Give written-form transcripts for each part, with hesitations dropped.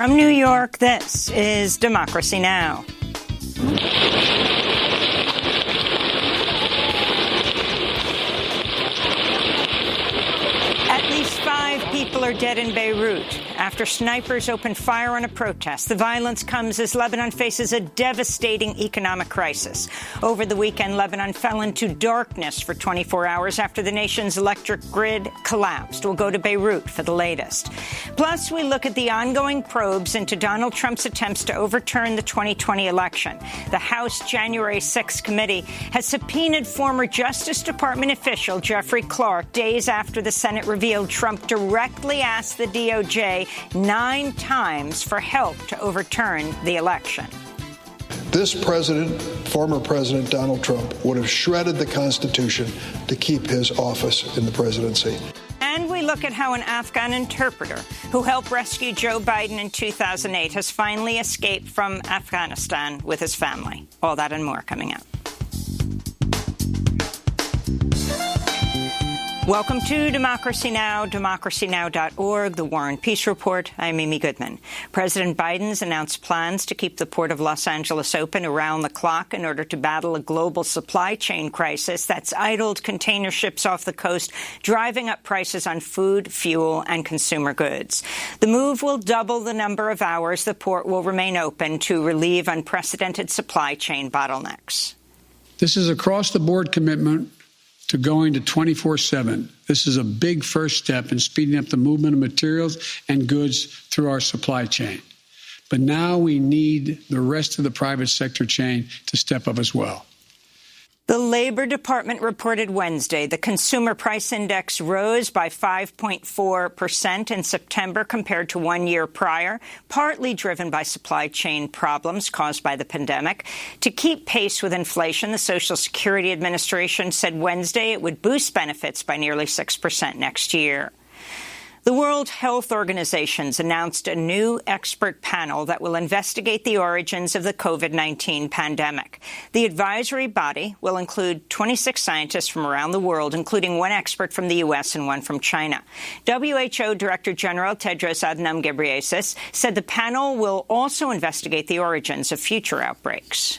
From New York, this is Democracy Now! At least 5 people are dead in Beirut after snipers opened fire on a protest. The violence comes as Lebanon faces a devastating economic crisis. Over the weekend, Lebanon fell into darkness for 24 hours after the nation's electric grid collapsed. We'll go to Beirut for the latest. Plus, we look at the ongoing probes into Donald Trump's attempts to overturn the 2020 election. The House January 6th committee has subpoenaed former Justice Department official Jeffrey Clark days after the Senate revealed Trump directly asked the DOJ 9 times for help to overturn the election. This president, former President Donald Trump, would have shredded the Constitution to keep his office in the presidency. And we look at how an Afghan interpreter who helped rescue Joe Biden in 2008 has finally escaped from Afghanistan with his family. All that and more coming up. Welcome to Democracy Now!, democracynow.org, the War and Peace Report. I'm Amy Goodman. President Biden's announced plans to keep the Port of Los Angeles open around the clock in order to battle a global supply chain crisis that's idled container ships off the coast, driving up prices on food, fuel, and consumer goods. The move will double the number of hours the port will remain open to relieve unprecedented supply chain bottlenecks. This is across-the-board commitment to going to 24/7. This is a big first step in speeding up the movement of materials and goods through our supply chain. But now we need the rest of the private sector chain to step up as well. The Labor Department reported Wednesday the Consumer Price Index rose by 5.4% in September compared to 1 year prior, partly driven by supply chain problems caused by the pandemic. To keep pace with inflation, the Social Security Administration said Wednesday it would boost benefits by nearly 6% next year. The World Health Organization's announced a new expert panel that will investigate the origins of the COVID-19 pandemic. The advisory body will include 26 scientists from around the world, including 1 expert from the U.S. and 1 from China. WHO Director General Tedros Adhanom Ghebreyesus said the panel will also investigate the origins of future outbreaks.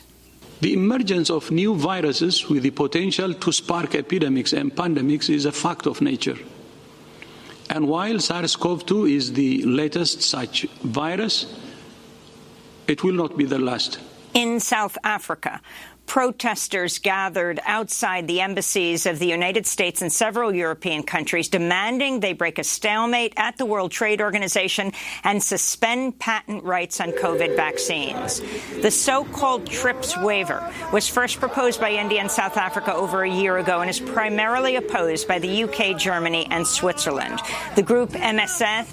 The emergence of new viruses with the potential to spark epidemics and pandemics is a fact of nature. And while SARS-CoV-2 is the latest such virus, it will not be the last. In South Africa, protesters gathered outside the embassies of the United States and several European countries, demanding they break a stalemate at the World Trade Organization and suspend patent rights on COVID vaccines. The so-called TRIPS waiver was first proposed by India and South Africa over a year ago and is primarily opposed by the UK, Germany, and Switzerland. The group MSF,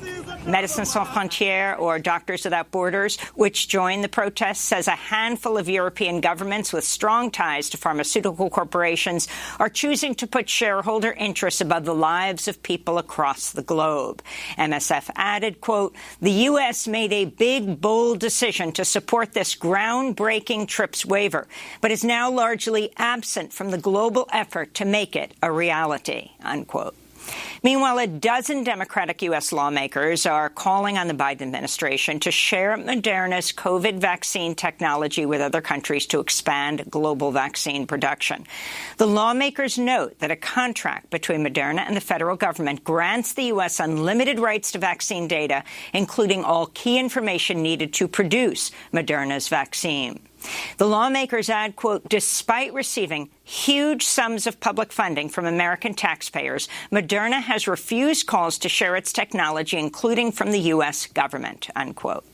Médecins Sans Frontières, or Doctors Without Borders, which joined the protests, says a handful of European governments with strong ties to pharmaceutical corporations are choosing to put shareholder interests above the lives of people across the globe. MSF added, quote, the U.S. made a big, bold decision to support this groundbreaking TRIPS waiver, but is now largely absent from the global effort to make it a reality, unquote. Meanwhile, a dozen Democratic U.S. lawmakers are calling on the Biden administration to share Moderna's COVID vaccine technology with other countries to expand global vaccine production. The lawmakers note that a contract between Moderna and the federal government grants the U.S. unlimited rights to vaccine data, including all key information needed to produce Moderna's vaccine. The lawmakers add, quote, despite receiving huge sums of public funding from American taxpayers, Moderna has refused calls to share its technology, including from the U.S. government, unquote.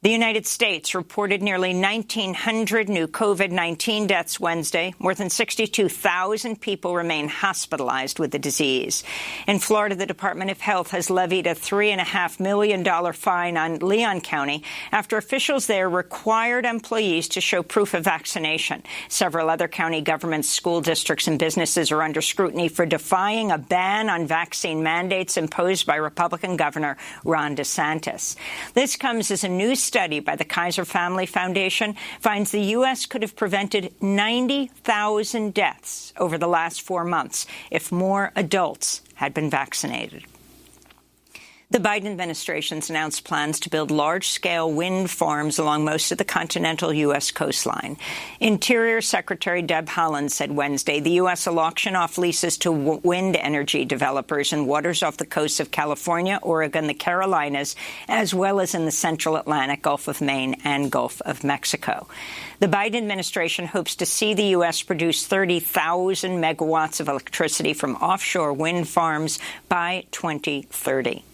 The United States reported nearly 1,900 new COVID-19 deaths Wednesday. More than 62,000 people remain hospitalized with the disease. In Florida, the Department of Health has levied a $3.5 million fine on Leon County after officials there required employees to show proof of vaccination. Several other county governments, school districts, and businesses are under scrutiny for defying a ban on vaccine mandates imposed by Republican Governor Ron DeSantis. This comes as a new study by the Kaiser Family Foundation finds the U.S. could have prevented 90,000 deaths over the last 4 months if more adults had been vaccinated. The Biden administration's announced plans to build large-scale wind farms along most of the continental U.S. coastline. Interior Secretary Deb Haaland said Wednesday the U.S. will auction off leases to wind energy developers in waters off the coasts of California, Oregon, the Carolinas, as well as in the central Atlantic, Gulf of Maine, and Gulf of Mexico. The Biden administration hopes to see the U.S. produce 30,000 megawatts of electricity from offshore wind farms by 2030.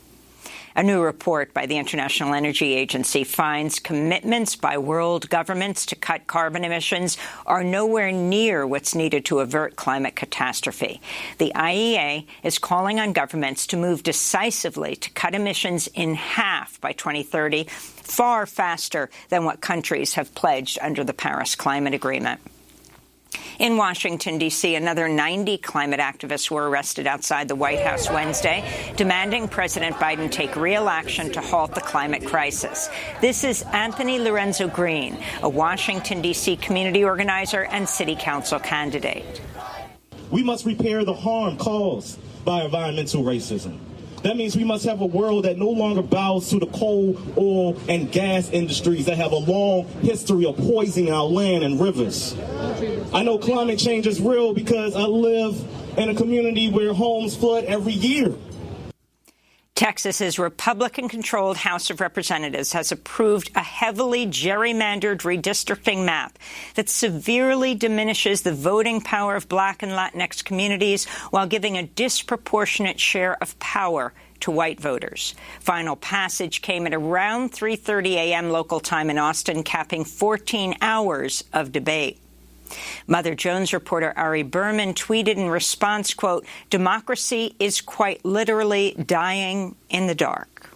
A new report by the International Energy Agency finds commitments by world governments to cut carbon emissions are nowhere near what's needed to avert climate catastrophe. The IEA is calling on governments to move decisively to cut emissions in half by 2030, far faster than what countries have pledged under the Paris Climate Agreement. In Washington, D.C., another 90 climate activists were arrested outside the White House Wednesday, demanding President Biden take real action to halt the climate crisis. This is Anthony Lorenzo Green, a Washington, D.C. community organizer and city council candidate. We must repair the harm caused by environmental racism. That means we must have a world that no longer bows to the coal, oil, and gas industries that have a long history of poisoning our land and rivers. I know climate change is real because I live in a community where homes flood every year. Texas's Republican-controlled House of Representatives has approved a heavily gerrymandered redistricting map that severely diminishes the voting power of Black and Latinx communities while giving a disproportionate share of power to white voters. Final passage came at around 3:30 a.m. local time in Austin, capping 14 hours of debate. Mother Jones reporter Ari Berman tweeted in response, quote, "Democracy is quite literally dying in the dark."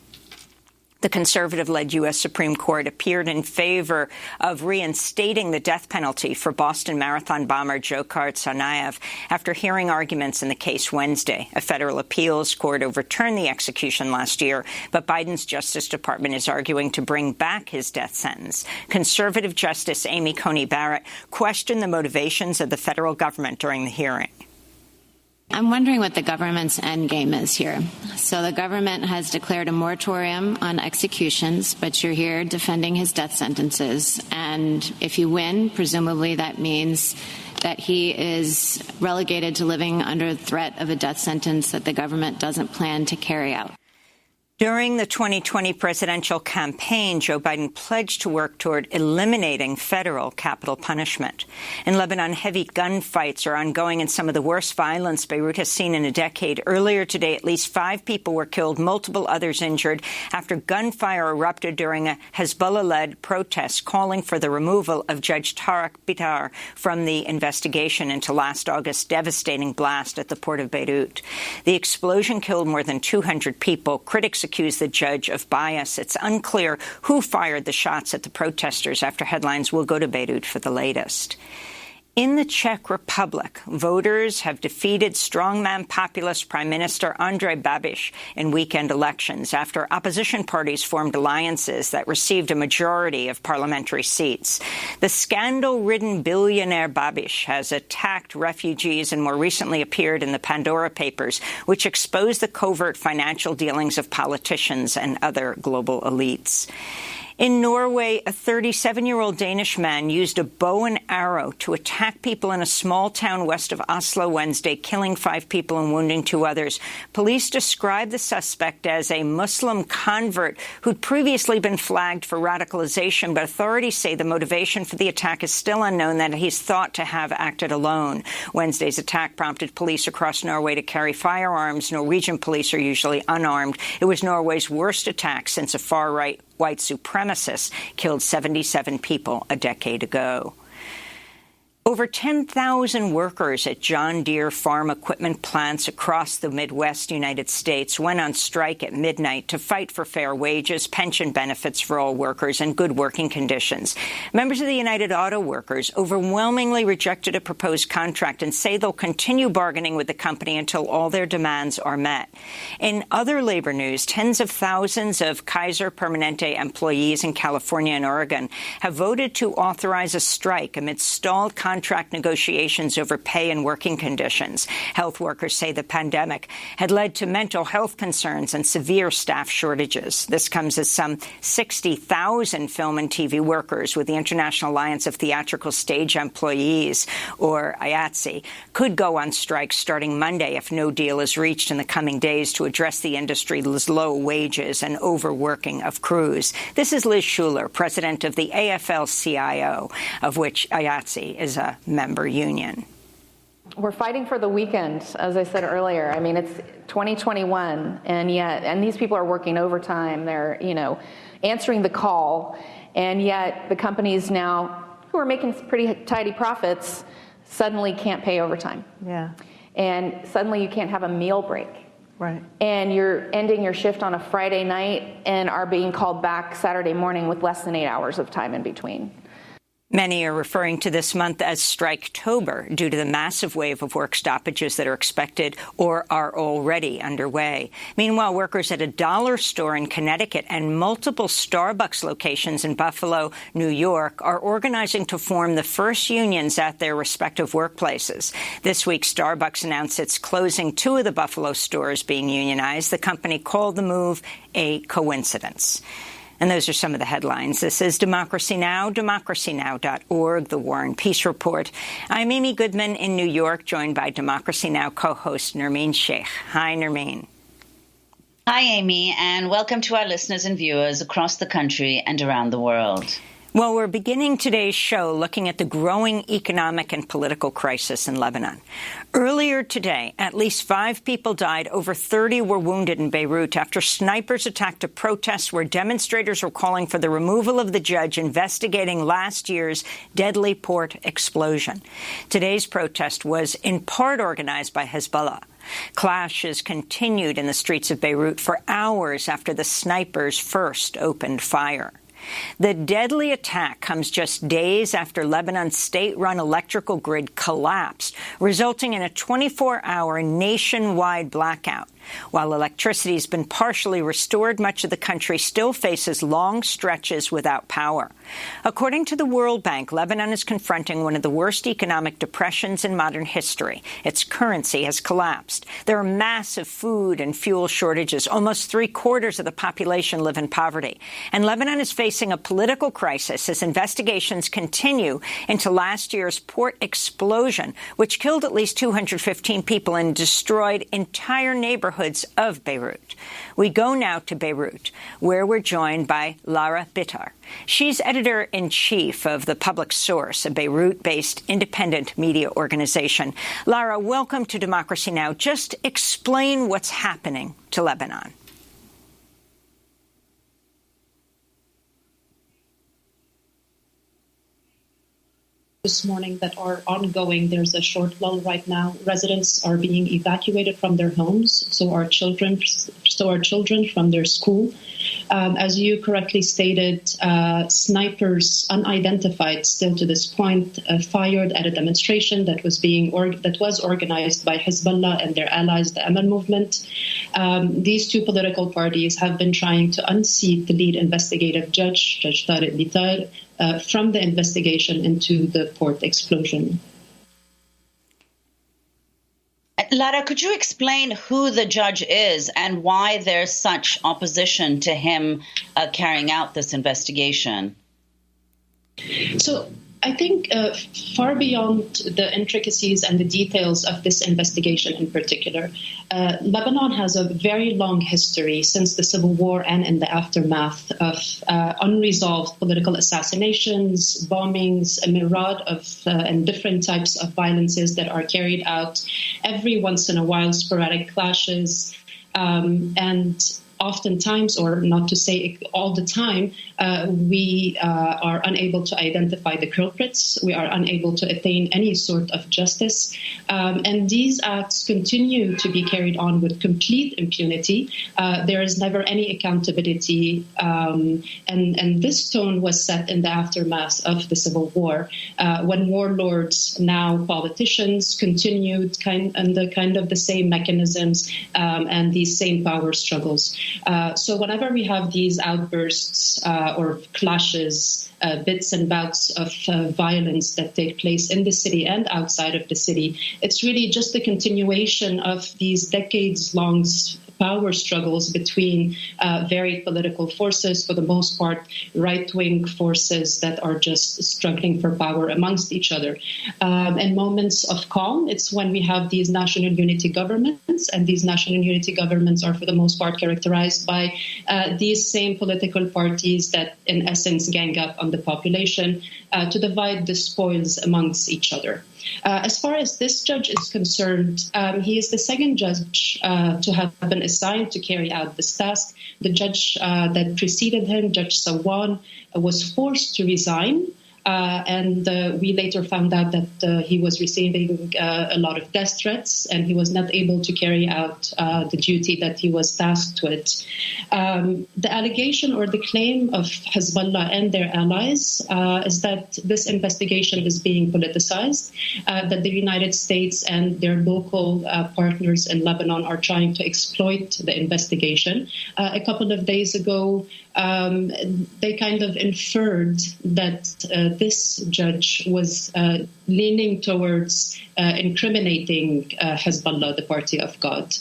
The conservative-led U.S. Supreme Court appeared in favor of reinstating the death penalty for Boston Marathon bomber Dzhokhar Tsarnaev after hearing arguments in the case Wednesday. A federal appeals court overturned the execution last year, but Biden's Justice Department is arguing to bring back his death sentence. Conservative Justice Amy Coney Barrett questioned the motivations of the federal government during the hearing. I'm wondering what the government's end game is here. So the government has declared a moratorium on executions, but you're here defending his death sentences. And if you win, presumably that means that he is relegated to living under the threat of a death sentence that the government doesn't plan to carry out. During the 2020 presidential campaign, Joe Biden pledged to work toward eliminating federal capital punishment. In Lebanon, heavy gunfights are ongoing and some of the worst violence Beirut has seen in a decade. Earlier today, at least 5 people were killed, multiple others injured, after gunfire erupted during a Hezbollah-led protest calling for the removal of Judge Lara Bitar from the investigation into last August's devastating blast at the port of Beirut. The explosion killed more than 200 people. Critics accused the judge of bias. It's unclear who fired the shots at the protesters after headlines will go to Beirut for the latest. In the Czech Republic, voters have defeated strongman populist Prime Minister Andrej Babiš in weekend elections after opposition parties formed alliances that received a majority of parliamentary seats. The scandal-ridden billionaire Babiš has attacked refugees and more recently appeared in the Pandora Papers, which exposed the covert financial dealings of politicians and other global elites. In Norway, a 37-year-old Danish man used a bow and arrow to attack people in a small town west of Oslo Wednesday, killing 5 people and wounding 2 others. Police described the suspect as a Muslim convert who'd previously been flagged for radicalization, but authorities say the motivation for the attack is still unknown, that he's thought to have acted alone. Wednesday's attack prompted police across Norway to carry firearms. Norwegian police are usually unarmed. It was Norway's worst attack since a far-right white supremacists killed 77 people a decade ago. Over 10,000 workers at John Deere farm equipment plants across the Midwest United States went on strike at midnight to fight for fair wages, pension benefits for all workers, and good working conditions. Members of the United Auto Workers overwhelmingly rejected a proposed contract and say they'll continue bargaining with the company until all their demands are met. In other labor news, tens of thousands of Kaiser Permanente employees in California and Oregon have voted to authorize a strike amid stalled contract contract negotiations over pay and working conditions. Health workers say the pandemic had led to mental health concerns and severe staff shortages. This comes as some 60,000 film and TV workers with the International Alliance of Theatrical Stage Employees, or IATSE, could go on strike starting Monday if no deal is reached in the coming days to address the industry's low wages and overworking of crews. This is Liz Schuler, president of the AFL-CIO, of which IATSE is a member union. We're fighting for the weekend, as I said earlier. I mean, it's 2021, and these people are working overtime. They're, answering the call, and yet the companies now who are making pretty tidy profits suddenly can't pay overtime. Yeah. And suddenly you can't have a meal break. Right. And you're ending your shift on a Friday night and are being called back Saturday morning with less than 8 hours of time in between. Many are referring to this month as Striketober due to the massive wave of work stoppages that are expected or are already underway. Meanwhile, workers at a dollar store in Connecticut and multiple Starbucks locations in Buffalo, New York, are organizing to form the first unions at their respective workplaces. This week, Starbucks announced it's closing 2 of the Buffalo stores being unionized. The company called the move a coincidence. And those are some of the headlines. This is Democracy Now!, democracynow.org, The War and Peace Report. I'm Amy Goodman in New York, joined by Democracy Now! Co-host Nermeen Sheikh. Hi, Nermeen. Hi, Amy, and welcome to our listeners and viewers across the country and around the world. Well, we're beginning today's show looking at the growing economic and political crisis in Lebanon. Earlier today, at least 5 people died, over 30 were wounded in Beirut after snipers attacked a protest where demonstrators were calling for the removal of the judge investigating last year's deadly port explosion. Today's protest was in part organized by Hezbollah. Clashes continued in the streets of Beirut for hours after the snipers first opened fire. The deadly attack comes just days after Lebanon's state-run electrical grid collapsed, resulting in a 24-hour nationwide blackout. While electricity has been partially restored, much of the country still faces long stretches without power. According to the World Bank, Lebanon is confronting one of the worst economic depressions in modern history. Its currency has collapsed. There are massive food and fuel shortages. Almost 3/4 of the population live in poverty. And Lebanon is facing a political crisis as investigations continue into last year's port explosion, which killed at least 215 people and destroyed entire neighborhoods of Beirut. We go now to Beirut, where we're joined by Lara Bitar. She's editor-in-chief of The Public Source, a Beirut-based independent media organization. Lara, welcome to Democracy Now! Just explain what's happening to Lebanon. This morning that are ongoing. There's a short lull right now. Residents are being evacuated from their homes, so are children from their school. As you correctly stated, snipers, unidentified still to this point, fired at a demonstration that was organized by Hezbollah and their allies, the Amal movement. These 2 political parties have been trying to unseat the lead investigative judge, Judge Lara Bitar, from the investigation into the port explosion. Lara, could you explain who the judge is and why there's such opposition to him carrying out this investigation? So I think far beyond the intricacies and the details of this investigation in particular, Lebanon has a very long history since the Civil War and in the aftermath of unresolved political assassinations, bombings, a myriad of and different types of violences that are carried out every once in a while, sporadic clashes, and oftentimes, or not to say all the time, we are unable to identify the culprits. We are unable to attain any sort of justice. And these acts continue to be carried on with complete impunity. There is never any accountability. And this tone was set in the aftermath of the Civil War, when warlords, now politicians, continued kind of the same mechanisms and these same power struggles. So whenever we have these outbursts or clashes, bits and bouts of violence that take place in the city and outside of the city, it's really just a continuation of these decades-long power struggles between varied political forces, for the most part right-wing forces that are just struggling for power amongst each other. In moments of calm, it's when we have these national unity governments, and these national unity governments are for the most part characterized by these same political parties that in essence gang up on the population to divide the spoils amongst each other. As far as this judge is concerned, he is the second judge to have been assigned to carry out this task. The judge that preceded him, Judge Sawan, was forced to resign. And we later found out that he was receiving a lot of death threats, and he was not able to carry out the duty that he was tasked with. The allegation or the claim of Hezbollah and their allies is that this investigation is being politicized, that the United States and their local partners in Lebanon are trying to exploit the investigation. A couple of days ago, they kind of inferred that this judge was leaning towards incriminating Hezbollah, the Party of God.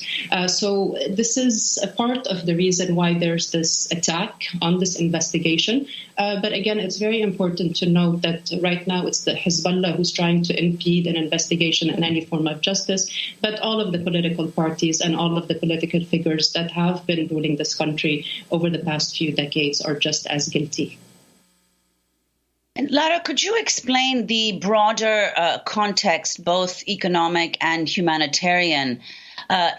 So this is a part of the reason why there's this attack on this investigation. But again, it's very important to note that right now it's the Hezbollah who's trying to impede an investigation and any form of justice, but all of the political parties and all of the political figures that have been ruling this country over the past few decades are just as guilty. And Lara, could you explain the broader context, both economic and humanitarian,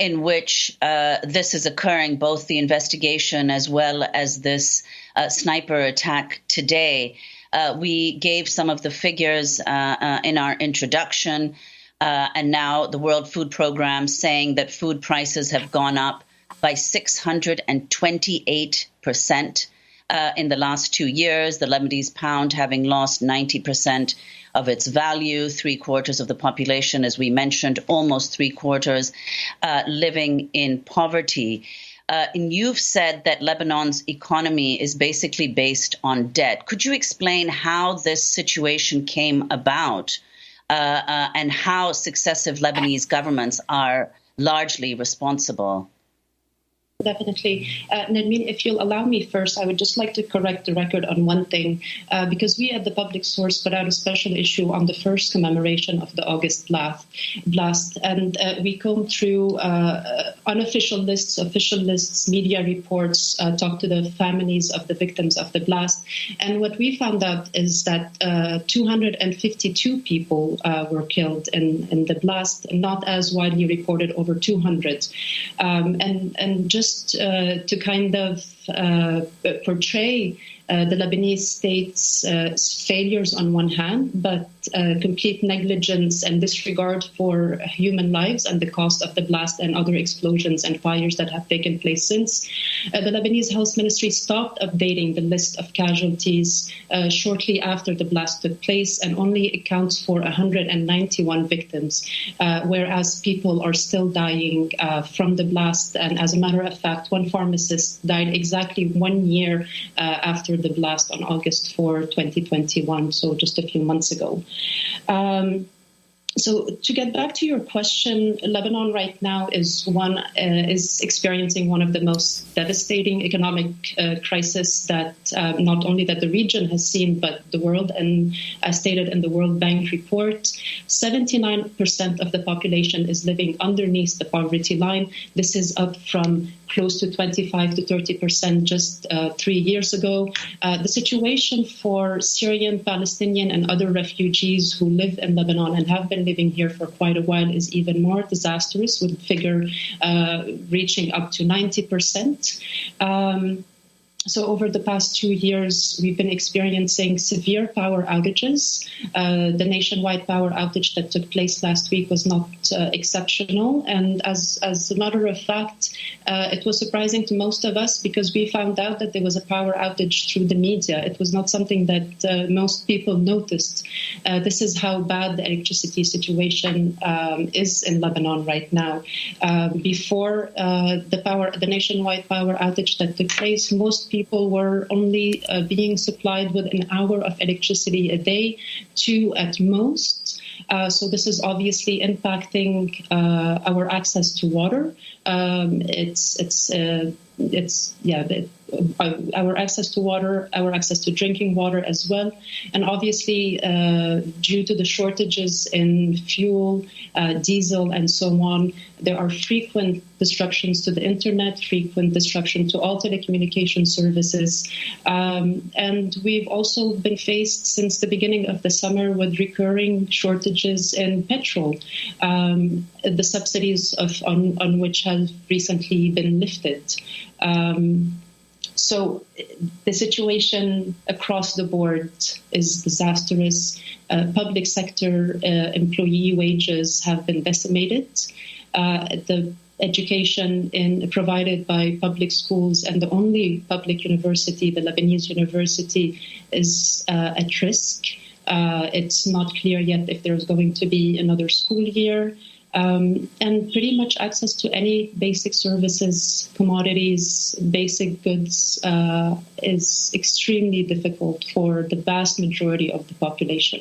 in which this is occurring, both the investigation as well as this sniper attack today? We gave some of the figures in our introduction, and now the World Food Programme saying that food prices have gone up by 628%. In the last 2 years, the Lebanese pound having lost 90% of its value, 3/4 of the population, as we mentioned, almost 3/4 living in poverty. And you've said that Lebanon's economy is basically based on debt. Could you explain how this situation came about and how successive Lebanese governments are largely responsible? Definitely. Nermeen, if you'll allow me first, I would just like to correct the record on one thing, because we at the Public Source put out a special issue on the first commemoration of the August blast, and we combed through unofficial lists, official lists, media reports, talked to the families of the victims of the blast, and what we found out is that 252 people were killed in the blast, not as widely reported, over 200. And just to kind of portray the Lebanese state's failures on one hand, but complete negligence and disregard for human lives and the cost of the blast and other explosions and fires that have taken place since. The Lebanese Health Ministry stopped updating the list of casualties shortly after the blast took place and only accounts for 191 victims, whereas people are still dying from the blast. And as a matter of fact, one pharmacist died exactly 1 year after the blast on August 4, 2021, so just a few months ago. So to get back to your question, Lebanon right now is experiencing one of the most devastating economic crisis that not only that the region has seen, but the world, and as stated in the World Bank report, 79% of the population is living underneath the poverty line. This is up from close to 25 to 30% just 3 years ago. The situation for Syrian, Palestinian, and other refugees who live in Lebanon and have been living here for quite a while is even more disastrous, with the figure reaching up to 90%. So over the past 2 years, we've been experiencing severe power outages. The nationwide power outage that took place last week was not exceptional. And as a matter of fact, it was surprising to most of us because we found out that there was a power outage through the media. It was not something that most people noticed. This is how bad the electricity situation is in Lebanon right now. Before the nationwide power outage that took place, most people were only being supplied with an hour of electricity a day, 2 at most. So this is obviously impacting our access to water. Our access to water, our access to drinking water as well. And obviously, due to the shortages in fuel, diesel, and so on, there are frequent disruptions to the internet, frequent disruption to all telecommunication services. And we've also been faced since the beginning of the summer with recurring shortages in petrol, the subsidies on which have recently been lifted. So the situation across the board is disastrous. Public sector employee wages have been decimated. The education provided by public schools and the only public university, the Lebanese university, is at risk. It's not clear yet if there's going to be another school year. And pretty much access to any basic services, commodities, basic goods is extremely difficult for the vast majority of the population.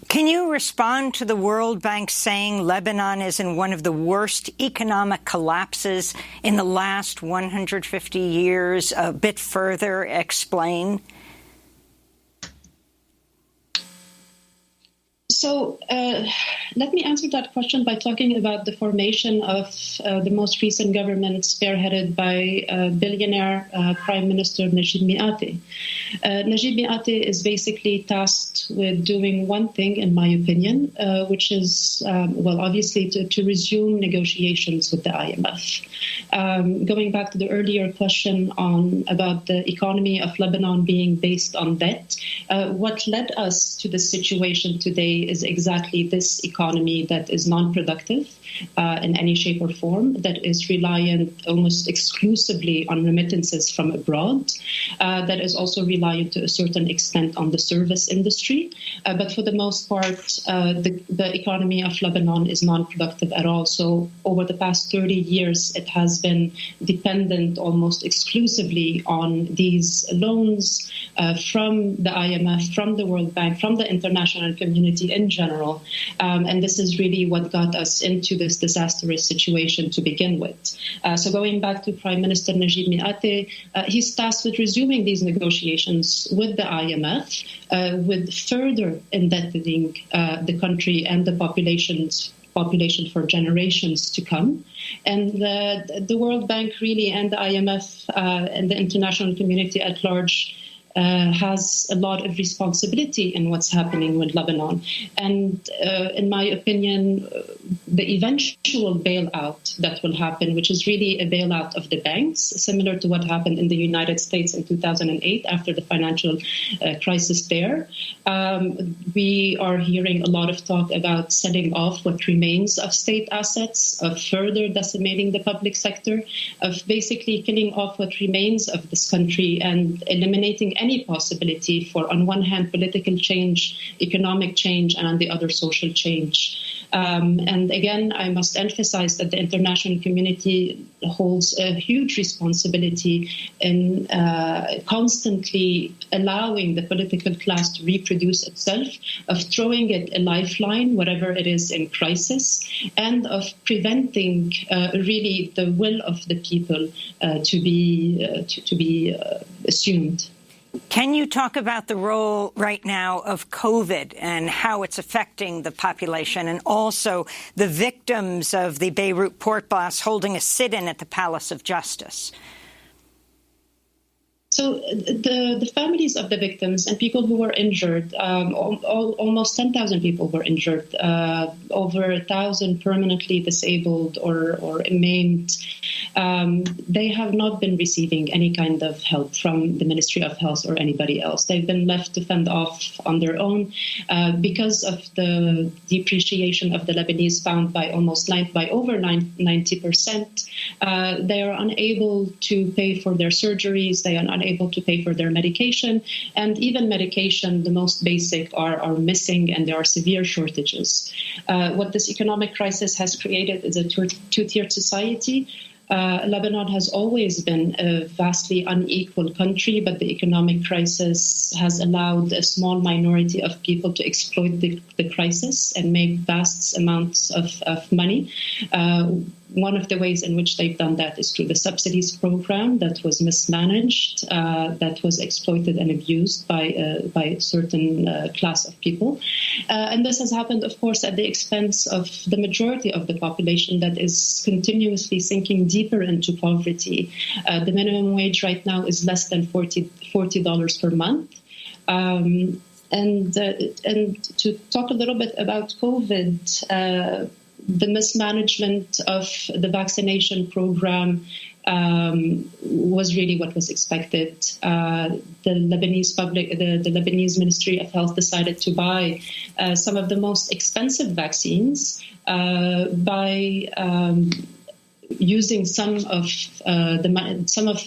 Can you respond to the World Bank saying Lebanon is in one of the worst economic collapses in the last 150 years? A bit further explain. So let me answer that question by talking about the formation of the most recent government spearheaded by billionaire Prime Minister Najib Mikati. Najib Mikati is basically tasked with doing one thing, in my opinion, which is, obviously to resume negotiations with the IMF. Going back to the earlier question about the economy of Lebanon being based on debt, what led us to this situation today is exactly this economy that is non-productive in any shape or form, that is reliant almost exclusively on remittances from abroad, that is also reliant to a certain extent on the service industry. But for the most part, the economy of Lebanon is non-productive at all. So over the past 30 years, it has been dependent almost exclusively on these loans from the IMF, from the World Bank, from the international community in general. And this is really what got us into this disastrous situation to begin with. So going back to Prime Minister Najib Mikati, he's tasked with resuming these negotiations with the IMF, with further indebting the country and the population for generations to come. And the World Bank really and the IMF and the international community at large has a lot of responsibility in what's happening with Lebanon. And in my opinion, the eventual bailout that will happen, which is really a bailout of the banks, similar to what happened in the United States in 2008 after the financial crisis there. We are hearing a lot of talk about selling off what remains of state assets, of further decimating the public sector, of basically killing off what remains of this country and eliminating any possibility for, on one hand, political change, economic change, and on the other, social change. And again, I must emphasize that the international community holds a huge responsibility in constantly allowing the political class to reproduce itself, of throwing it a lifeline, whatever it is in crisis, and of preventing really the will of the people to be assumed. Can you talk about the role right now of COVID and how it's affecting the population, and also the victims of the Beirut port blast holding a sit-in at the Palace of Justice? So the families of the victims and people who were injured, almost 10,000 people were injured, over 1,000 permanently disabled or maimed. they have not been receiving any kind of help from the Ministry of Health or anybody else. They've been left to fend off on their own because of the depreciation of the Lebanese pound by over 90%. They are unable to pay for their surgeries. They are unable to pay for their medication, and even medication, the most basic, are missing, and there are severe shortages. What this economic crisis has created is a two-tiered society. Lebanon has always been a vastly unequal country, but the economic crisis has allowed a small minority of people to exploit the crisis and make vast amounts of money. One of the ways in which they've done that is through the subsidies program that was mismanaged, that was exploited and abused by a certain class of people. And this has happened, of course, at the expense of the majority of the population that is continuously sinking deeper into poverty. The minimum wage right now is less than $40 per month. And to talk a little bit about COVID, the mismanagement of the vaccination program was really what was expected. The Lebanese Ministry of Health decided to buy some of the most expensive vaccines by using some of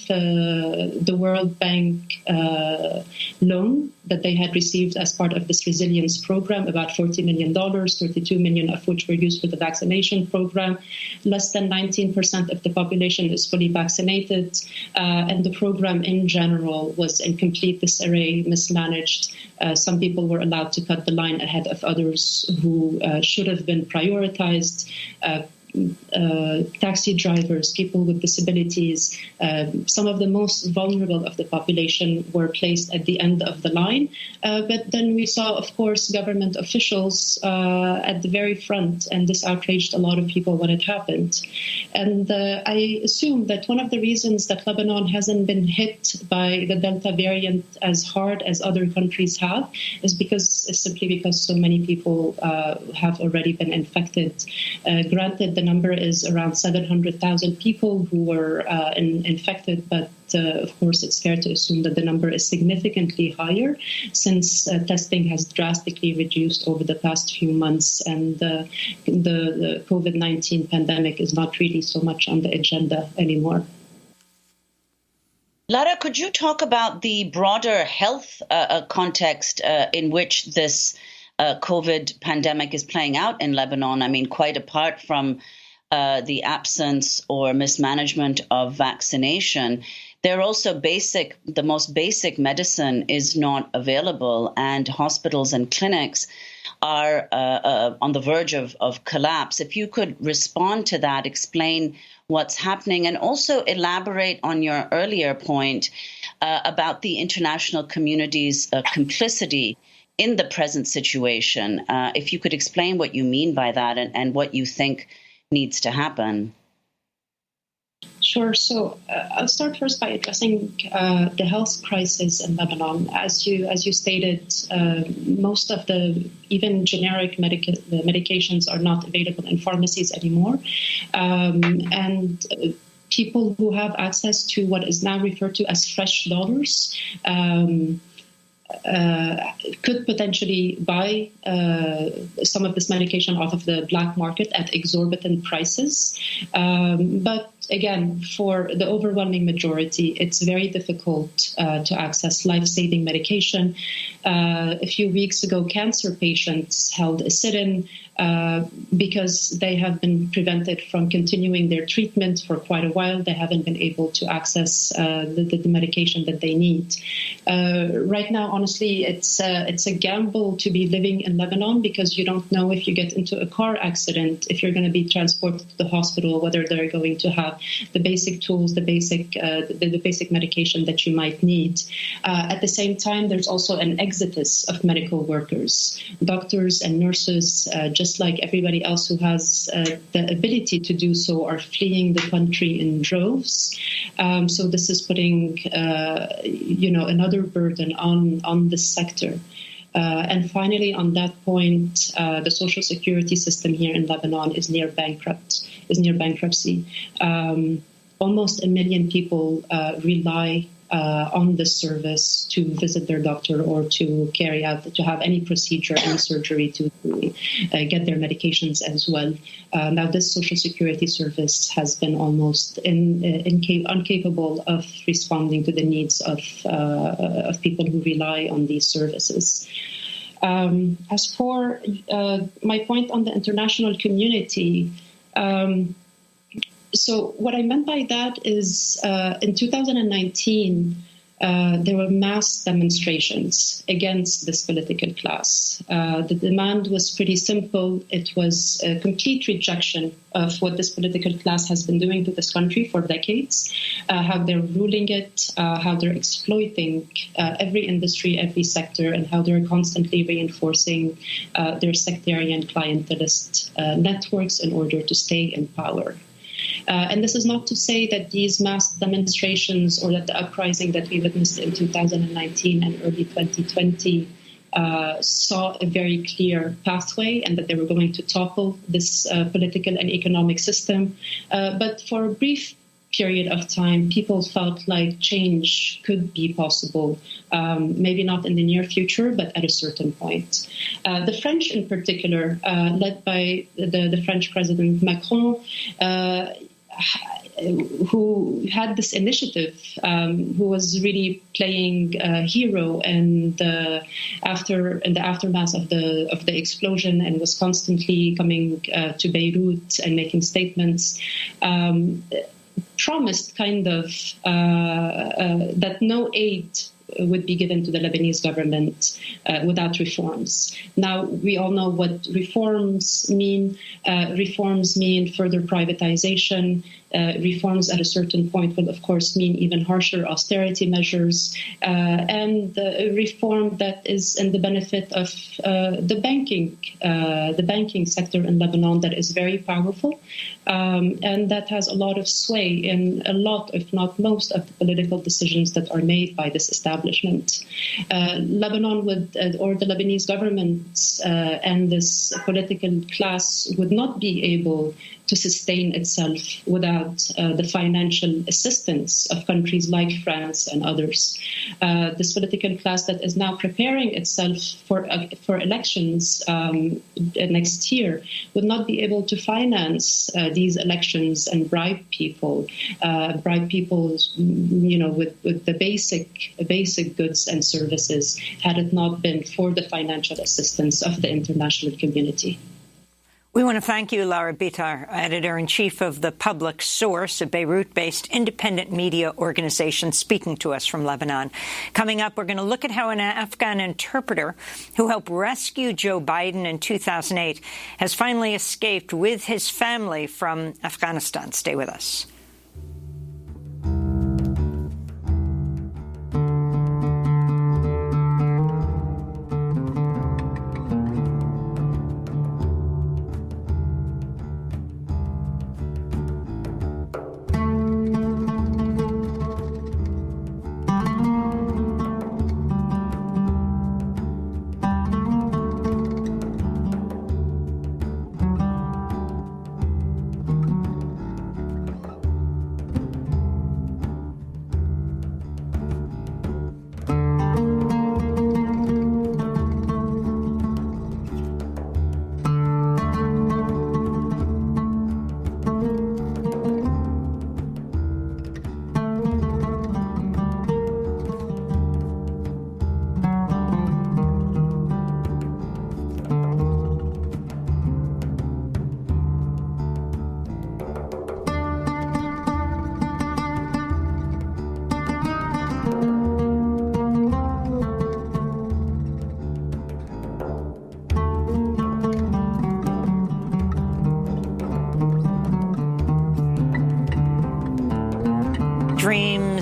the World Bank loan that they had received as part of this resilience program, about $40 million, $32 million of which were used for the vaccination program. Less than 19% of the population is fully vaccinated, and the program in general was in complete disarray, mismanaged. Some people were allowed to cut the line ahead of others who should have been prioritized. Taxi drivers, people with disabilities, some of the most vulnerable of the population were placed at the end of the line. But then we saw, of course, government officials at the very front, and this outraged a lot of people when it happened. And I assume that one of the reasons that Lebanon hasn't been hit by the Delta variant as hard as other countries have is simply because so many people have already been infected. Granted, the number is around 700,000 people who were infected, but of course, it's fair to assume that the number is significantly higher since testing has drastically reduced over the past few months, and the COVID-19 pandemic is not really so much on the agenda anymore. Lara, could you talk about the broader health context in which this COVID pandemic is playing out in Lebanon? I mean, quite apart from the absence or mismanagement of vaccination, there are also the most basic medicine is not available, and hospitals and clinics are on the verge of collapse. If you could respond to that, explain what's happening, and also elaborate on your earlier point about the international community's complicity in the present situation. If you could explain what you mean by that and what you think needs to happen. Sure. So I'll start first by addressing the health crisis in Lebanon. As you stated, most of the even generic medications are not available in pharmacies anymore, and people who have access to what is now referred to as fresh dollars could potentially buy some of this medication off of the black market at exorbitant prices. But again, for the overwhelming majority, it's very difficult to access life-saving medication. A few weeks ago, cancer patients held a sit-in because they have been prevented from continuing their treatment for quite a while. They haven't been able to access the medication that they need. Right now, honestly, it's a gamble to be living in Lebanon because you don't know if you get into a car accident, if you're going to be transported to the hospital, whether they're going to have the basic tools, the basic medication that you might need. At the same time, there's also an exodus of medical workers, doctors and nurses, just like everybody else who has the ability to do so, are fleeing the country in droves. So this is putting, another burden on this sector. And finally, on that point, the social security system here in Lebanon is near bankruptcy. almost 1 million people rely on this service to visit their doctor or to have any procedure, any surgery to get their medications as well. Now, this social security service has been almost incapable of responding to the needs of people who rely on these services. As for my point on the international community, so what I meant by that is in 2019, there were mass demonstrations against this political class. The demand was pretty simple. It was a complete rejection of what this political class has been doing to this country for decades, how they're ruling it, how they're exploiting every industry, every sector, and how they're constantly reinforcing their sectarian clientelist networks in order to stay in power. And this is not to say that these mass demonstrations or that the uprising that we witnessed in 2019 and early 2020 saw a very clear pathway and that they were going to topple this political and economic system. But for a brief period of time, people felt like change could be possible, maybe not in the near future, but at a certain point. The French in particular, led by the French President Macron, who had this initiative, who was really playing hero in the aftermath of the explosion, and was constantly coming to Beirut and making statements, promised kind of that no aid would be given to the Lebanese government without reforms. Now, we all know what reforms mean. Reforms mean further privatization. Reforms at a certain point will, of course, mean even harsher austerity measures, and a reform that is in the benefit of the banking sector in Lebanon, that is very powerful, and that has a lot of sway in a lot, if not most, of the political decisions that are made by this establishment. Lebanon would, or the Lebanese government and this political class would not be able to sustain itself without the financial assistance of countries like France and others. This political class that is now preparing itself for elections next year would not be able to finance these elections and bribe people, with the basic goods and services, had it not been for the financial assistance of the international community. We want to thank you, Lara Bitar, editor-in-chief of The Public Source, a Beirut-based independent media organization, speaking to us from Lebanon. Coming up, we're going to look at how an Afghan interpreter who helped rescue Joe Biden in 2008 has finally escaped with his family from Afghanistan. Stay with us.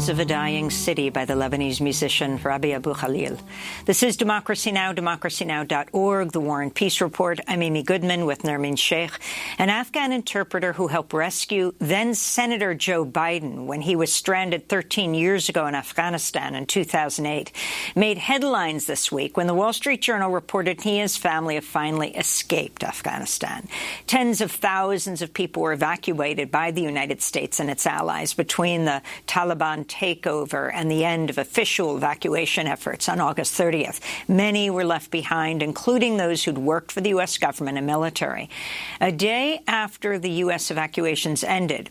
Words of a Dying City by the Lebanese musician Rabia Abu Khalil. This is Democracy Now!, democracynow.org, the War and Peace Report. I'm Amy Goodman with Nermeen Sheikh, an Afghan interpreter who helped rescue then-Senator Joe Biden when he was stranded 13 years ago in Afghanistan in 2008. Made headlines this week when the Wall Street Journal reported he and his family have finally escaped Afghanistan. Tens of thousands of people were evacuated by the United States and its allies between the Taliban takeover and the end of official evacuation efforts on August 30th. Many were left behind, including those who'd worked for the U.S. government and military. A day after the U.S. evacuations ended,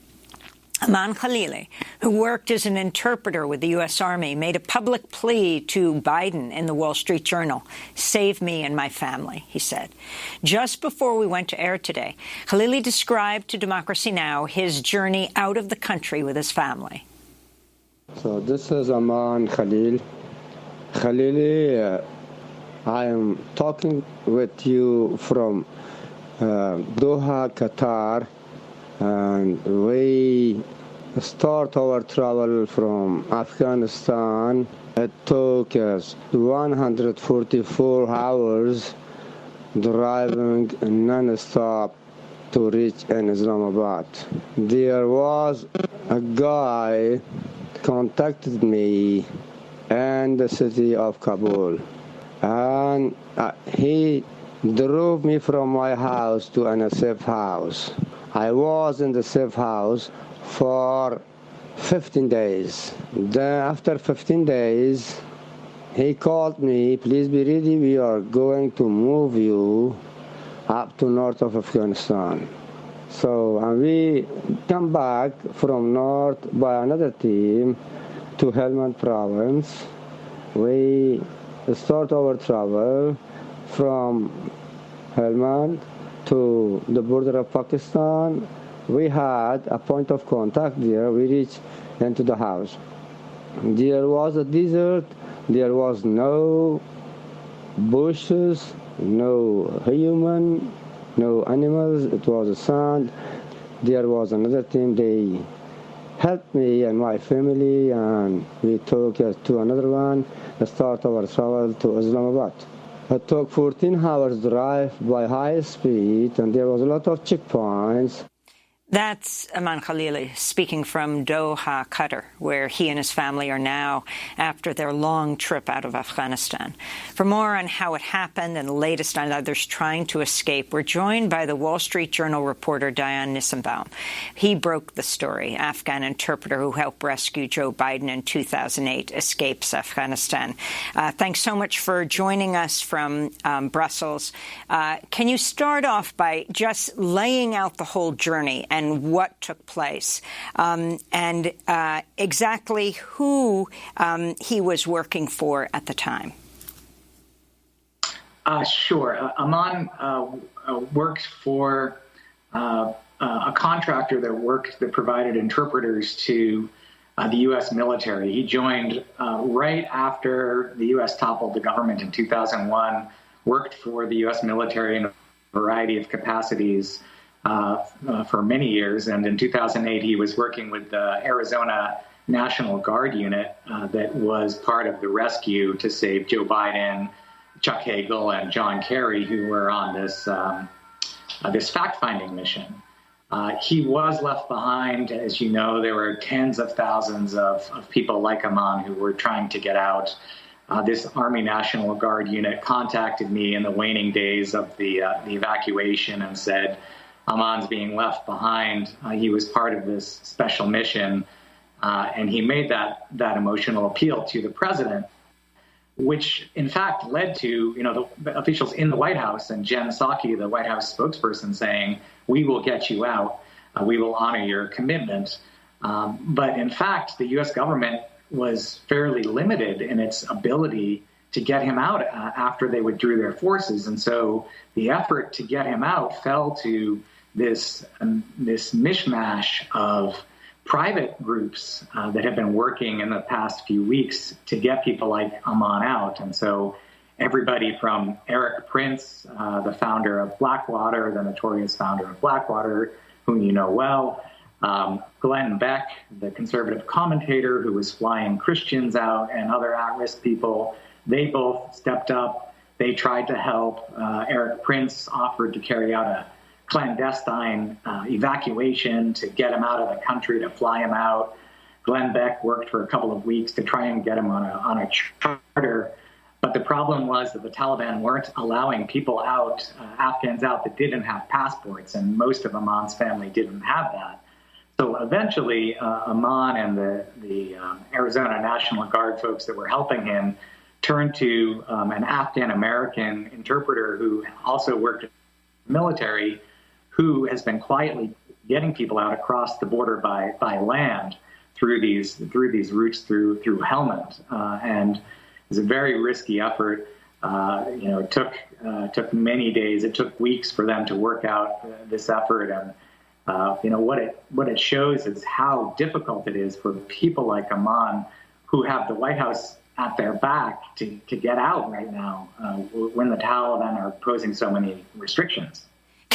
Aman Khalili, who worked as an interpreter with the U.S. Army, made a public plea to Biden in the Wall Street Journal. "Save me and my family," he said. Just before we went to air today, Khalili described to Democracy Now! His journey out of the country with his family. So this is Aman Khalil. Khalili, I am talking with you from Doha, Qatar. And we start our travel from Afghanistan. It took us 144 hours driving non-stop to reach in Islamabad. There was a guy contacted me in the city of Kabul, and he drove me from my house to a safe house. I was in the safe house for 15 days. Then after 15 days, he called me, "Please be ready, we are going to move you up to north of Afghanistan." So we come back from north by another team to Helmand province. We start our travel from Helmand to the border of Pakistan. We had a point of contact there. We reached into the house. There was a desert. There was no bushes, no human, no animals. It was a sand. There was another team. They helped me and my family, and we took us to another one, start our travel to Islamabad. It took 14 hours drive by high speed, and there was a lot of checkpoints. That's Aman Khalili speaking from Doha, Qatar, where he and his family are now after their long trip out of Afghanistan. For more on how it happened and the latest on others trying to escape, we're joined by the Wall Street Journal reporter Diane Nissenbaum. He broke the story. Afghan interpreter who helped rescue Joe Biden in 2008 escapes Afghanistan. Thanks so much for joining us from Brussels. Can you start off by just laying out the whole journey and what took place, and exactly who he was working for at the time? Sure. Aman worked for a contractor that provided interpreters to the U.S. military. He joined right after the U.S. toppled the government in 2001, worked for the U.S. military in a variety of capacities for many years, and in 2008 he was working with the Arizona National Guard unit that was part of the rescue to save Joe Biden, Chuck Hagel, and John Kerry, who were on this this fact-finding mission. He was left behind. As you know, there were tens of thousands of people like Aman who were trying to get out. This Army National Guard unit contacted me in the waning days of the evacuation and said, Aman's being left behind. He was part of this special mission, and he made that emotional appeal to the president, which in fact led to the officials in the White House and Jen Psaki, the White House spokesperson, saying, "We will get you out. We will honor your commitment." But in fact, the U.S. government was fairly limited in its ability to get him out after they withdrew their forces, and so the effort to get him out fell to this mishmash of private groups that have been working in the past few weeks to get people like Aman out. And so everybody from Eric Prince, the founder of Blackwater, the notorious founder of Blackwater, whom you know well, Glenn Beck, the conservative commentator who was flying Christians out and other at-risk people, they both stepped up. They tried to help. Eric Prince offered to carry out a clandestine evacuation to get him out of the country, to fly him out. Glenn Beck worked for a couple of weeks to try and get him on a charter. But the problem was that the Taliban weren't allowing people out, Afghans out that didn't have passports, and most of Aman's family didn't have that. So eventually, Aman and the Arizona National Guard folks that were helping him turned to an Afghan-American interpreter who also worked in the military, who has been quietly getting people out across the border by land through these routes through Helmand, and it was a very risky effort. It took many days. It took weeks for them to work out this effort, and what it shows is how difficult it is for people like Aman, who have the White House at their back, to get out right now when the Taliban are posing so many restrictions.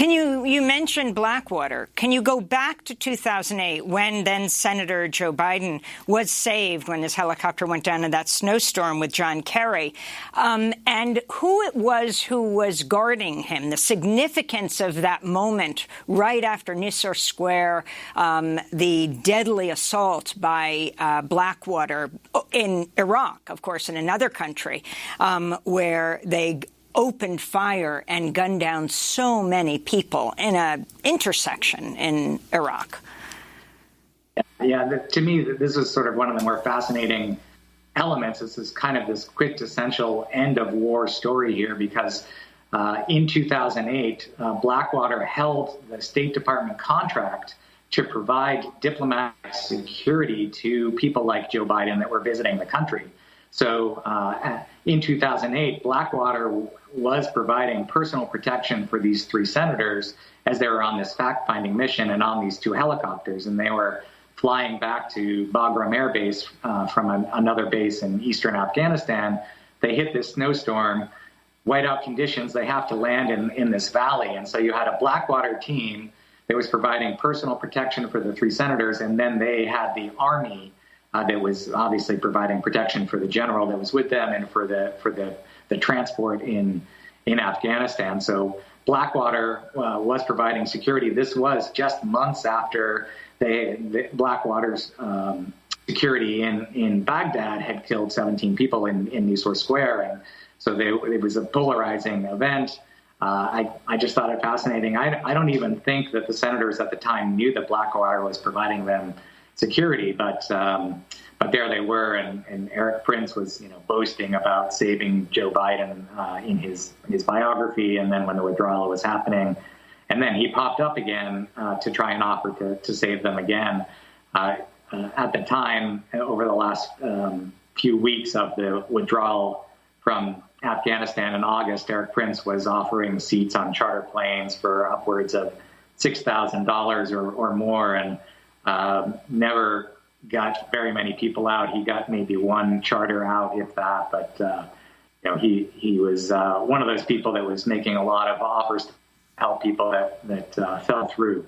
You mentioned Blackwater. Can you go back to 2008 when then Senator Joe Biden was saved when his helicopter went down in that snowstorm with John Kerry, and who it was who was guarding him, the significance of that moment right after Nisour Square, the deadly assault by Blackwater in Iraq, of course, in another country, where they opened fire and gunned down so many people in an intersection in Iraq. Yeah, to me, this is sort of one of the more fascinating elements. This is kind of this quintessential end of war story here, because in 2008, Blackwater held the State Department contract to provide diplomatic security to people like Joe Biden that were visiting the country. So in 2008, Blackwater was providing personal protection for these three senators as they were on this fact-finding mission and on these two helicopters. And they were flying back to Bagram Air Base from another base in eastern Afghanistan. They hit this snowstorm, whiteout conditions. They have to land in this valley. And so you had a Blackwater team that was providing personal protection for the three senators, and then they had the Army that was obviously providing protection for the general that was with them and for the transport in Afghanistan. So Blackwater was providing security. This was just months after Blackwater's security in Baghdad had killed 17 people in Nisour Square, and so it was a polarizing event. I just thought it fascinating. I don't even think that the senators at the time knew that Blackwater was providing them security, but there they were, and Eric Prince was boasting about saving Joe Biden in his biography, and then when the withdrawal was happening, and then he popped up again to try and offer to save them again. At the time, over the last few weeks of the withdrawal from Afghanistan in August, Eric Prince was offering seats on charter planes for upwards of $6,000 or more, and never got very many people out. He got maybe one charter out, if that. But he was one of those people that was making a lot of offers to help people that fell through.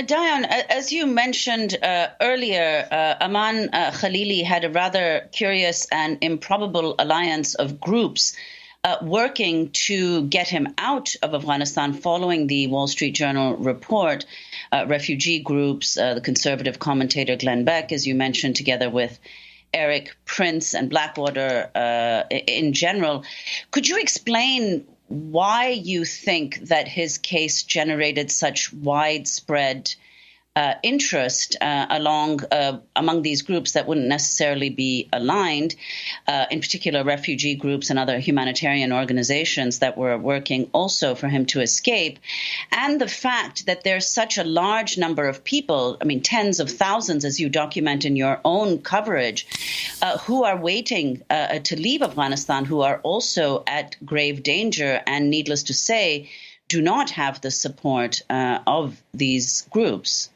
Dion, as you mentioned earlier, Aman Khalili had a rather curious and improbable alliance of groups working to get him out of Afghanistan following the Wall Street Journal report. Refugee groups, the conservative commentator Glenn Beck, as you mentioned, together with Eric Prince and Blackwater in general. Could you explain why you think that his case generated such widespread interest among these groups that wouldn't necessarily be aligned, in particular refugee groups and other humanitarian organizations that were working also for him to escape, and the fact that there's such a large number of people, tens of thousands, as you document in your own coverage, who are waiting to leave Afghanistan, who are also at grave danger and, needless to say, do not have the support of these groups.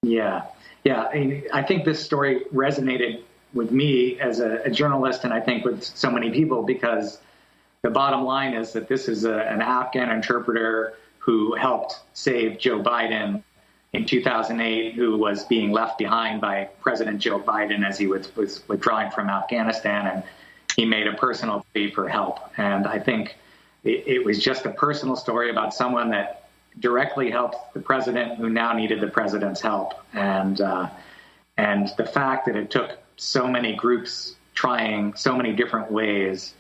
Yeah. I think this story resonated with me as a journalist, and I think with so many people, because the bottom line is that this is an Afghan interpreter who helped save Joe Biden in 2008, who was being left behind by President Joe Biden as he was withdrawing from Afghanistan, and he made a personal plea for help. And I think it was just a personal story about someone that directly helped the president who now needed the president's help. And the fact that it took so many groups trying so many different ways,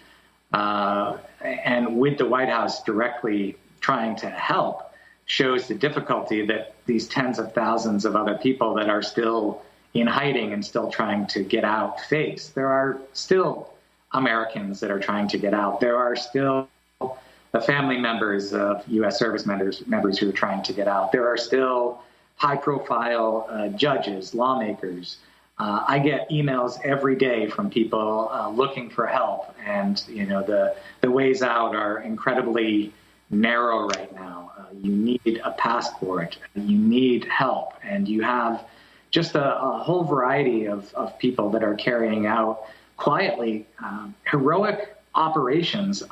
and with the White House directly trying to help, shows the difficulty that these tens of thousands of other people that are still in hiding and still trying to get out face. There are still Americans that are trying to get out. There are still the family members of U.S. service members who are trying to get out. There are still high-profile judges, lawmakers. I get emails every day from people looking for help, and the ways out are incredibly narrow right now. You need a passport, you need help, and you have just a whole variety of people that are carrying out quietly heroic operations,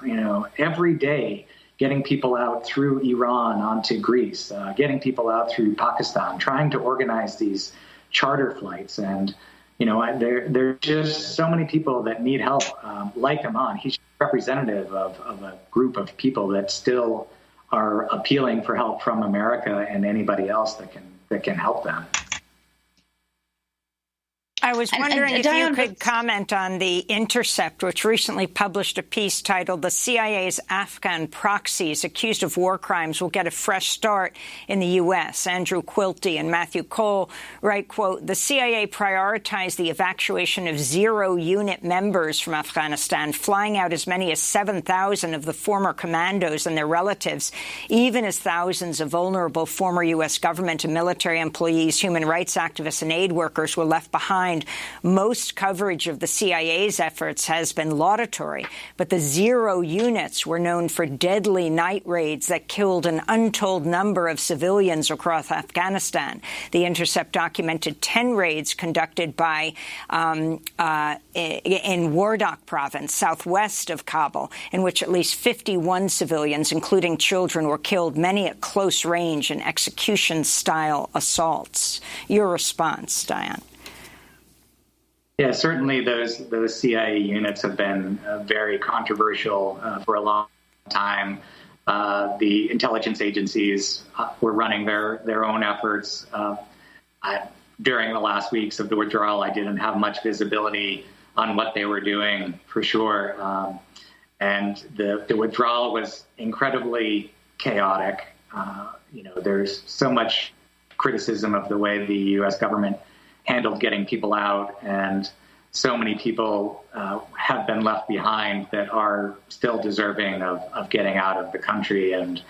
every day, getting people out through Iran onto Greece, getting people out through Pakistan, trying to organize these charter flights. And, there are just so many people that need help, like Aman. He's representative of a group of people that still are appealing for help from America and anybody else that can help them. I was wondering if you could comment on The Intercept, which recently published a piece titled "The CIA's Afghan Proxies Accused of War Crimes Will Get a Fresh Start in the U.S." Andrew Quilty and Matthew Cole write, quote, "The CIA prioritized the evacuation of 0 unit members from Afghanistan, flying out as many as 7,000 of the former commandos and their relatives, even as thousands of vulnerable former U.S. government and military employees, human rights activists, and aid workers were left behind. Most coverage of the CIA's efforts has been laudatory, but the 0 units were known for deadly night raids that killed an untold number of civilians across Afghanistan. The Intercept documented 10 raids conducted by in Wardak province, southwest of Kabul, in which at least 51 civilians, including children, were killed, many at close range in execution-style assaults." Your response, Diane? Yeah, certainly those CIA units have been very controversial for a long time. The intelligence agencies were running their own efforts. During the last weeks of the withdrawal, I didn't have much visibility on what they were doing, for sure. And the withdrawal was incredibly chaotic. There's so much criticism of the way the U.S. government handled getting people out, and so many people have been left behind that are still deserving of getting out of the country. And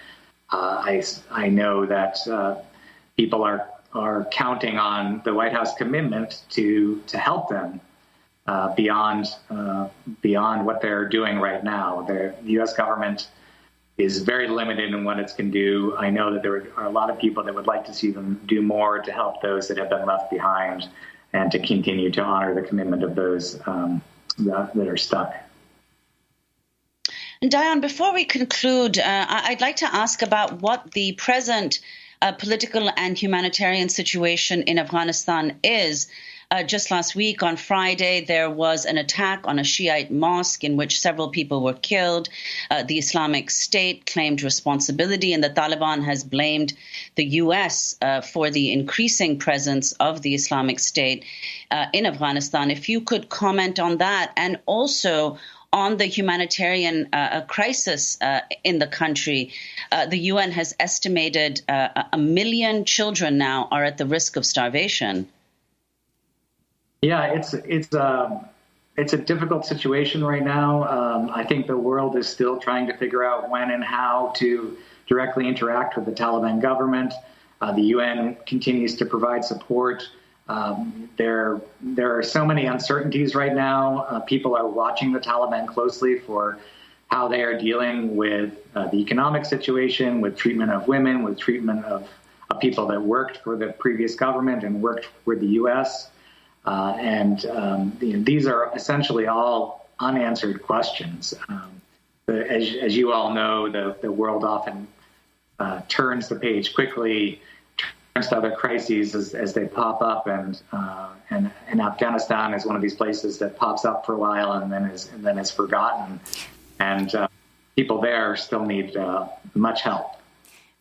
I know that people are counting on the White House commitment to help them beyond what they're doing right now. The U.S. government is very limited in what it can do. I know that there are a lot of people that would like to see them do more to help those that have been left behind and to continue to honor the commitment of those that are stuck. And Diane, before we conclude, I'd like to ask about what the present political and humanitarian situation in Afghanistan is. Just last week, on Friday, there was an attack on a Shiite mosque in which several people were killed. The Islamic State claimed responsibility, and the Taliban has blamed the U.S. For the increasing presence of the Islamic State in Afghanistan. If you could comment on that, and also on the humanitarian crisis in the country. The UN has estimated 1 million children now are at the risk of starvation. Yeah, it's a difficult situation right now. I think the world is still trying to figure out when and how to directly interact with the Taliban government. The UN continues to provide support. There are so many uncertainties right now. People are watching the Taliban closely for how they are dealing with the economic situation, with treatment of women, with treatment of people that worked for the previous government and worked for the U.S. These are essentially all unanswered questions. As you all know, the world often turns the page quickly, turns to other crises as they pop up, and Afghanistan is one of these places that pops up for a while and then is forgotten, and people there still need much help.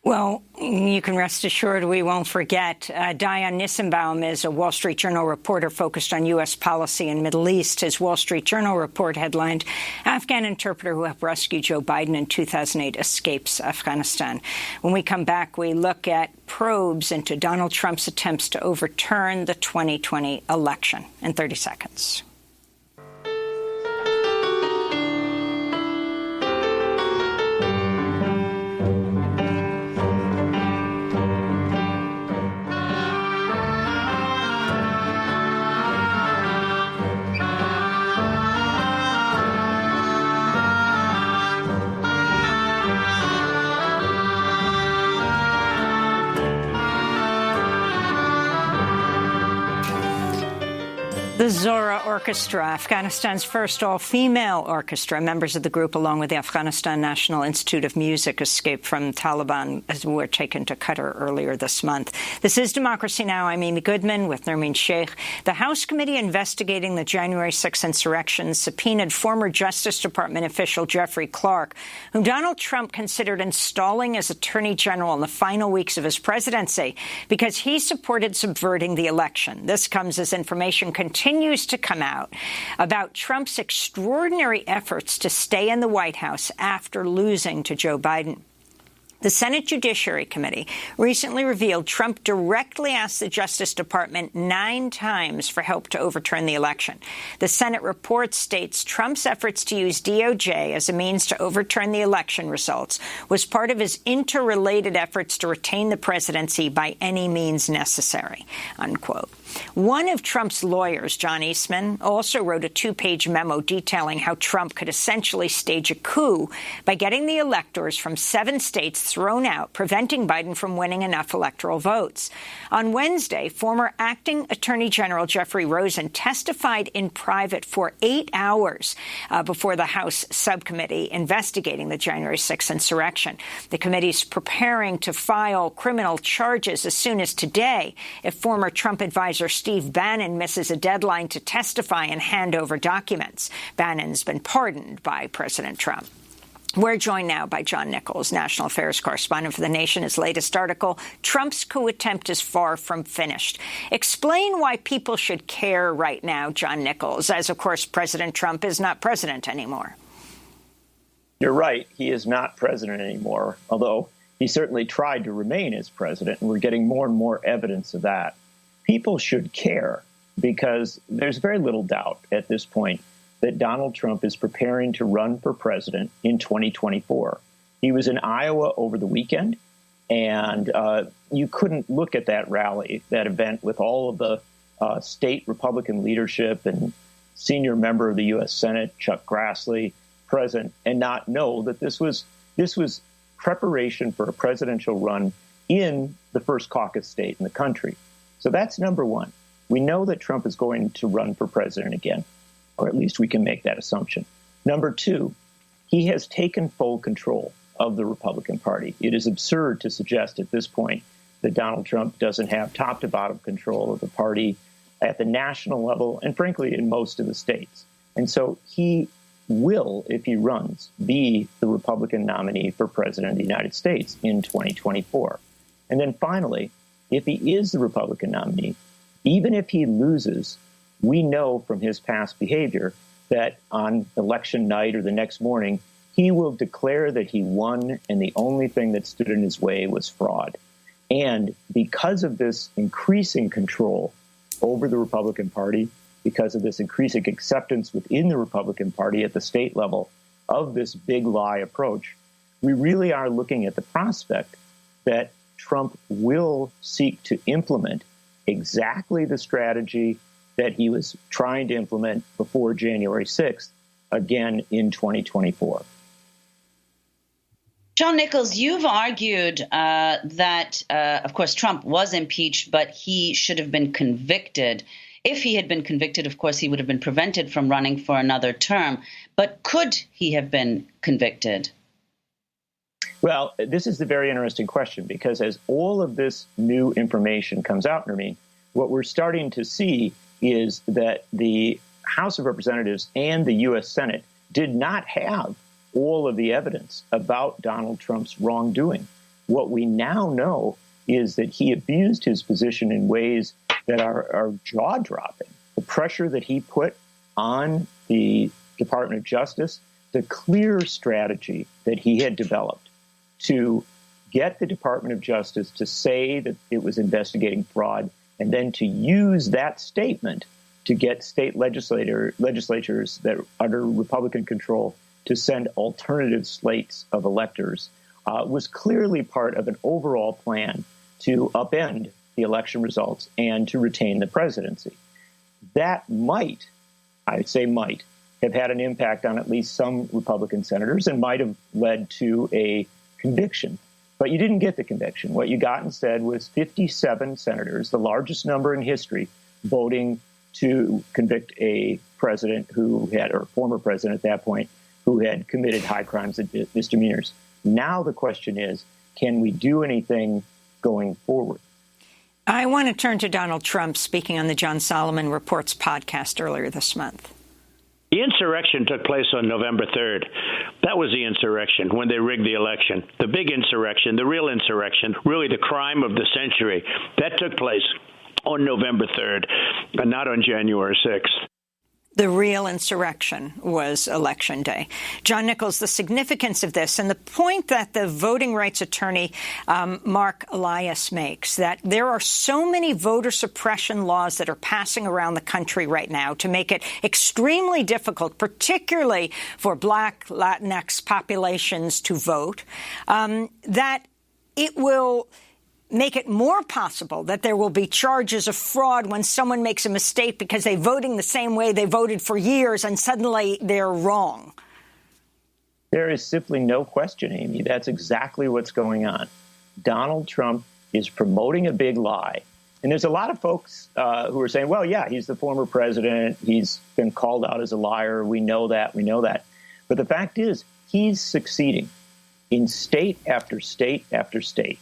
Well, you can rest assured we won't forget. Diane Nissenbaum is a Wall Street Journal reporter focused on U.S. policy and Middle East. His Wall Street Journal report headlined, Afghan interpreter who helped rescue Joe Biden in 2008 escapes Afghanistan. When we come back, we look at probes into Donald Trump's attempts to overturn the 2020 election in 30 seconds. The Zora Orchestra, Afghanistan's first all-female orchestra. Members of the group, along with the Afghanistan National Institute of Music, escaped from Taliban as were taken to Qatar earlier this month. This is Democracy Now! I'm Amy Goodman with Nermeen Sheikh. The House committee investigating the January 6th insurrection subpoenaed former Justice Department official Jeffrey Clark, whom Donald Trump considered installing as Attorney General in the final weeks of his presidency because he supported subverting the election. This comes as information continues to come out about Trump's extraordinary efforts to stay in the White House after losing to Joe Biden. The Senate Judiciary Committee recently revealed Trump directly asked the Justice Department 9 times for help to overturn the election. The Senate report states Trump's efforts to use DOJ as a means to overturn the election results was part of his interrelated efforts to retain the presidency by any means necessary, unquote. One of Trump's lawyers, John Eastman, also wrote a 2-page memo detailing how Trump could essentially stage a coup by getting the electors from 7 states thrown out, preventing Biden from winning enough electoral votes. On Wednesday, former acting Attorney General Jeffrey Rosen testified in private for 8 hours before the House subcommittee investigating the January 6th insurrection. The committee's preparing to file criminal charges as soon as today if former Trump advisor Steve Bannon misses a deadline to testify and hand over documents. Bannon's been pardoned by President Trump. We're joined now by John Nichols, national affairs correspondent for The Nation. His latest article, Trump's coup attempt is far from finished. Explain why people should care right now, John Nichols, as, of course, President Trump is not president anymore. You're right. He is not president anymore, although he certainly tried to remain as president, and we're getting more and more evidence of that. People should care because there's very little doubt at this point that Donald Trump is preparing to run for president in 2024. He was in Iowa over the weekend, and you couldn't look at that rally, that event with all of the state Republican leadership and senior member of the U.S. Senate, Chuck Grassley, present, and not know that this was preparation for a presidential run in the first caucus state in the country. So that's number one. We know that Trump is going to run for president again, or at least we can make that assumption. Number two, he has taken full control of the Republican Party. It is absurd to suggest at this point that Donald Trump doesn't have top-to-bottom control of the party at the national level and, frankly, in most of the states. And so he will, if he runs, be the Republican nominee for president of the United States in 2024. And then finally, if he is the Republican nominee, even if he loses, we know from his past behavior that on election night or the next morning, he will declare that he won and the only thing that stood in his way was fraud. And because of this increasing control over the Republican Party, because of this increasing acceptance within the Republican Party at the state level of this big lie approach, we really are looking at the prospect that Trump will seek to implement exactly the strategy that he was trying to implement before January 6th, again in 2024. John Nichols, you've argued that, of course, Trump was impeached, but he should have been convicted. If he had been convicted, of course, he would have been prevented from running for another term. But could he have been convicted? Well, this is the very interesting question, because as all of this new information comes out, Nermeen, what we're starting to see is that the House of Representatives and the U.S. Senate did not have all of the evidence about Donald Trump's wrongdoing. What we now know is that he abused his position in ways that are jaw-dropping. The pressure that he put on the Department of Justice, the clear strategy that he had developed to get the Department of Justice to say that it was investigating fraud, and then to use that statement to get state legislatures that are under Republican control to send alternative slates of electors, was clearly part of an overall plan to upend the election results and to retain the presidency. That might, I'd say might, have had an impact on at least some Republican senators and might have led to a conviction. But you didn't get the conviction. What you got instead was 57 senators, the largest number in history, voting to convict a president who had, or former president at that point, who had committed high crimes and misdemeanors. Now the question is, can we do anything going forward? I want to turn to Donald Trump speaking on the John Solomon Reports podcast earlier this month. The insurrection took place on November 3rd. That was the insurrection, when they rigged the election. The big insurrection, the real insurrection, really the crime of the century, that took place on November 3rd, and not on January 6th. The real insurrection was Election Day. John Nichols, the significance of this and the point that the voting rights attorney, Mark Elias, makes, that there are so many voter suppression laws that are passing around the country right now to make it extremely difficult, particularly for Black, Latinx populations to vote, that it will make it more possible that there will be charges of fraud when someone makes a mistake because they're voting the same way they voted for years and suddenly they're wrong. There is simply no question, Amy. That's exactly what's going on. Donald Trump is promoting a big lie. And there's a lot of folks who are saying, well, yeah, he's the former president. He's been called out as a liar. We know that. We know that. But the fact is, he's succeeding in state after state after state.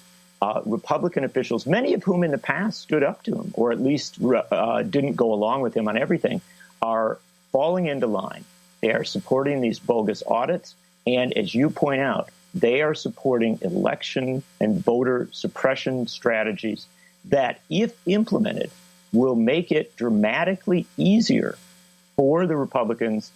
Republican officials, many of whom in the past stood up to him, or at least didn't go along with him on everything, are falling into line. They are supporting these bogus audits. And as you point out, they are supporting election and voter suppression strategies that, if implemented, will make it dramatically easier for the Republicans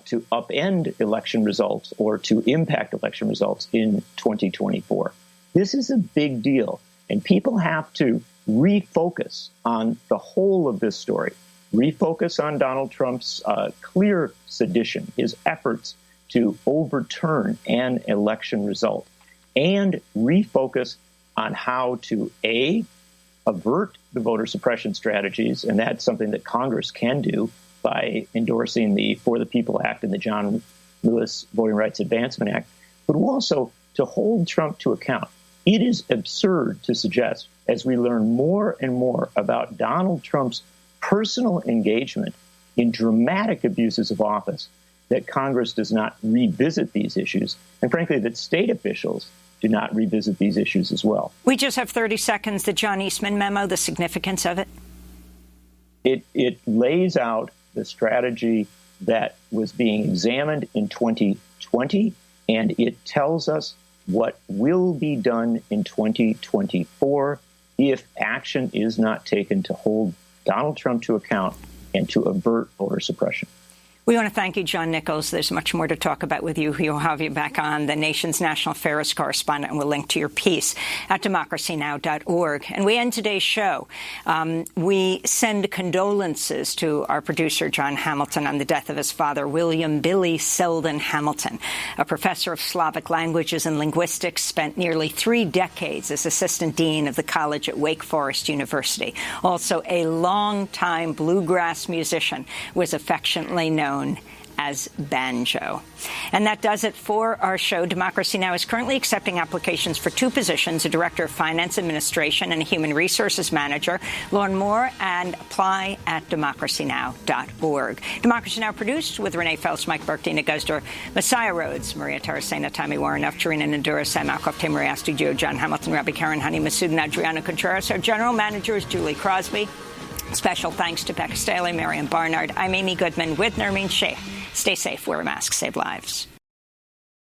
to upend election results or to impact election results in 2024. This is a big deal, and people have to refocus on the whole of this story, refocus on Donald Trump's clear sedition, his efforts to overturn an election result, and refocus on how to, A, avert the voter suppression strategies, and that's something that Congress can do by endorsing the For the People Act and the John Lewis Voting Rights Advancement Act, but also to hold Trump to account. It is absurd to suggest, as we learn more and more about Donald Trump's personal engagement in dramatic abuses of office, that Congress does not revisit these issues, and frankly, that state officials do not revisit these issues as well. We just have 30 seconds. The John Eastman memo, the significance of it? It lays out the strategy that was being examined in 2020, and it tells us what will be done in 2024 if action is not taken to hold Donald Trump to account and to avert voter suppression. We want to thank you, John Nichols. There's much more to talk about with you. We'll have you back on, the Nation's national affairs correspondent, and we'll link to your piece at democracynow.org. And we end today's show. We send condolences to our producer, John Hamilton, on the death of his father, William Billy Selden Hamilton, a professor of Slavic languages and linguistics, spent nearly 3 decades as assistant dean of the college at Wake Forest University. Also a longtime bluegrass musician, was affectionately known as banjo. And that does it for our show. Democracy Now! Is currently accepting applications for 2 positions, a Director of Finance Administration and a Human Resources Manager. Learn more and apply at democracynow.org. Democracy Now! Produced with Renee Feltz, Mike Burke, Dina Guzdor, Messiah Rhodes, Maria Tarasena, Tammy Warren, Tarina Nadura, Sam Alcoff, Tim Maria Studio, John Hamilton, Rabbi Karen, Honey Masood, and Adriana Contreras. Our General Manager is Julie Crosby. Special thanks to Becca Staley, Marion Barnard. I'm Amy Goodman with Nermeen Sheikh. Stay safe, wear a mask, save lives.